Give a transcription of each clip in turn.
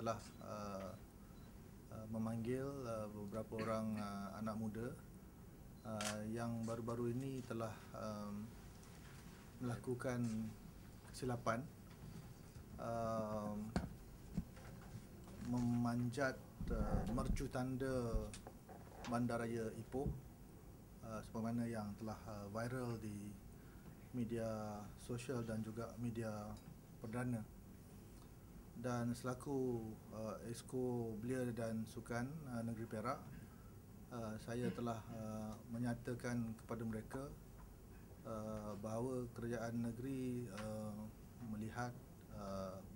telah memanggil beberapa orang anak muda yang baru-baru ini telah melakukan kesilapan memanjat mercu tanda Bandaraya Ipoh sebagaimana yang telah viral di media sosial dan juga media perdana. Dan selaku Esko Belia dan Sukan Negeri Perak, saya telah menyatakan kepada mereka bahawa kerajaan negeri melihat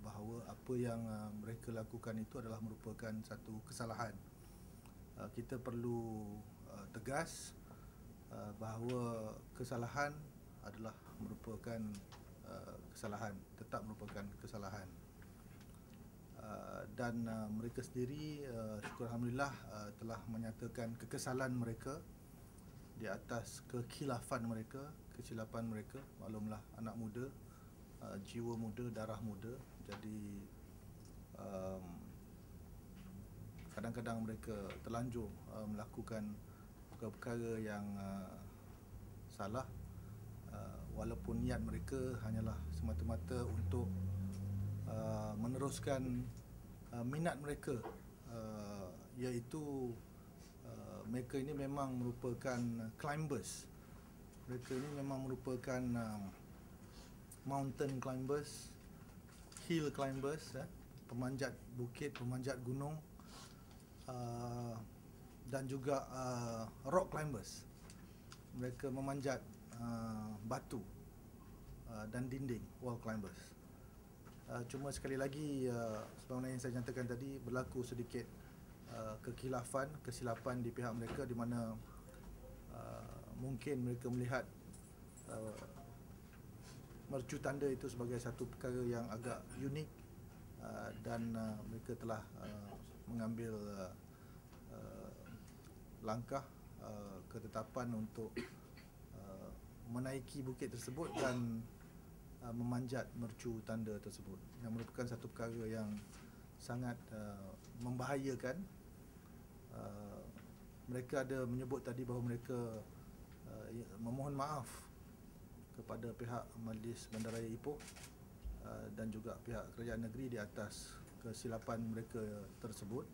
bahawa apa yang mereka lakukan itu adalah merupakan satu kesalahan. Kita perlu tegas bahawa kesalahan adalah merupakan kesalahan, tetap merupakan kesalahan. Dan mereka sendiri syukur Alhamdulillah telah menyatakan kekesalan mereka di atas kekhilafan mereka, kesilapan mereka. Maklumlah, anak muda, jiwa muda, darah muda. Jadi kadang-kadang mereka terlanjur melakukan perkara-perkara yang salah, walaupun niat mereka hanyalah semata-mata untuk meneruskan minat mereka, iaitu mereka ini memang merupakan climbers. Mereka ini memang merupakan mountain climbers, hill climbers, pemanjat bukit, pemanjat gunung, dan juga rock climbers. Mereka memanjat batu dan dinding, wall climbers. Cuma sekali lagi, sebagaimana yang saya nyatakan tadi, berlaku sedikit kekhilafan, kesilapan di pihak mereka, di mana mungkin mereka melihat mercu tanda itu sebagai satu perkara yang agak unik, dan mereka telah mengambil langkah ketetapan untuk menaiki bukit tersebut dan memanjat mercu tanda tersebut, yang merupakan satu perkara yang sangat membahayakan. Mereka ada menyebut tadi bahawa mereka memohon maaf kepada pihak Majlis Bandaraya Ipoh dan juga pihak kerajaan negeri di atas kesilapan mereka tersebut.